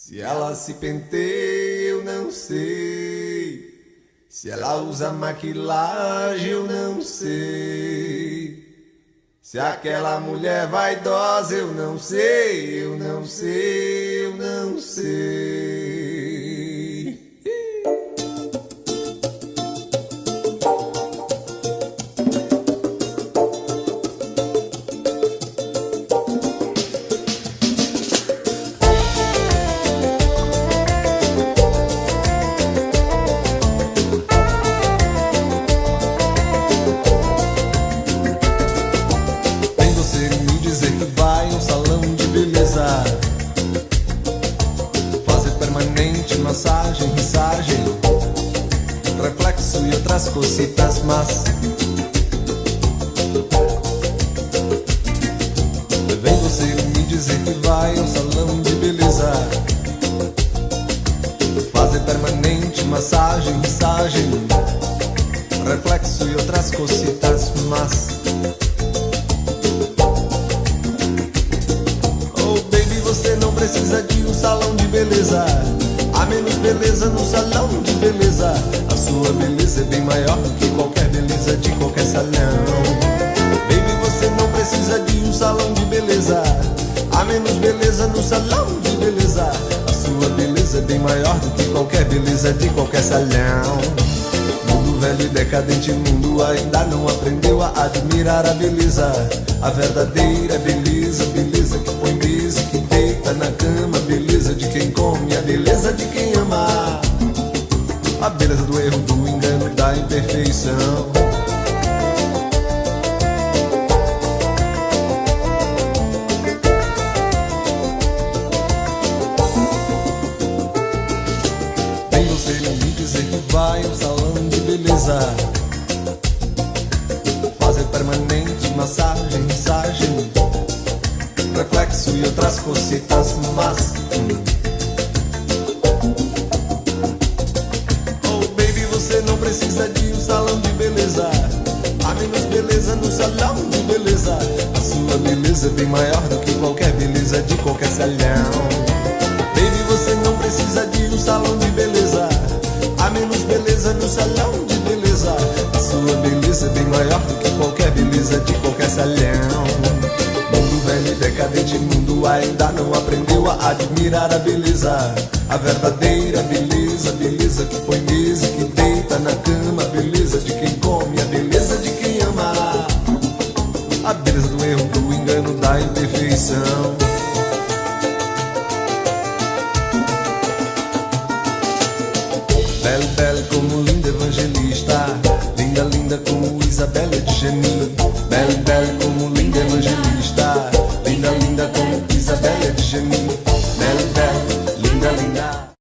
Se ela se penteia, eu não sei. Se ela usa maquilagem, eu não sei. Se aquela mulher vaidosa, eu não sei, eu não sei, eu não sei. Fazer permanente massagem, rissagem, reflexo e outras cositas más. Vem você me dizer que vai ao salão de beleza, fazer permanente massagem, rissagem, reflexo e outras cositas más. Você não precisa de um salão de beleza, há menos beleza no salão de beleza. A sua beleza é bem maior do que qualquer beleza de qualquer salão. Baby, você não precisa de um salão de beleza, há menos beleza no salão de beleza. A sua beleza é bem maior do que qualquer beleza de qualquer salão. Mundo velho e decadente, mundo ainda não aprendeu a admirar a beleza. A verdadeira beleza, beleza que põe mesa, que deita na cama, beleza de quem come, a beleza de quem ama. A beleza do erro, do engano, da imperfeição. Vem você me dizer que vai ao salão de beleza, fazer permanente massagem, rissagem, reflexo e outras cositas más. Oh baby, você não precisa de um salão de beleza, há menos beleza no salão de beleza. A sua beleza é bem maior do que qualquer beleza de qualquer salão. Baby, você não precisa de um salão de beleza, há menos beleza no salão de beleza. A sua beleza é bem maior do que qualquer beleza de qualquer salão. Mundo velho e decadente, mundo ainda não aprendeu a admirar a beleza. A verdadeira beleza, beleza que põe mesa, que deita na cama, beleza de quem come, a beleza de quem ama. A beleza do erro, do engano, da imperfeição. Belle, belle como linda evangelista, linda, linda como Isabela de Geni. Belle, belle como linda evangelista, linda, linda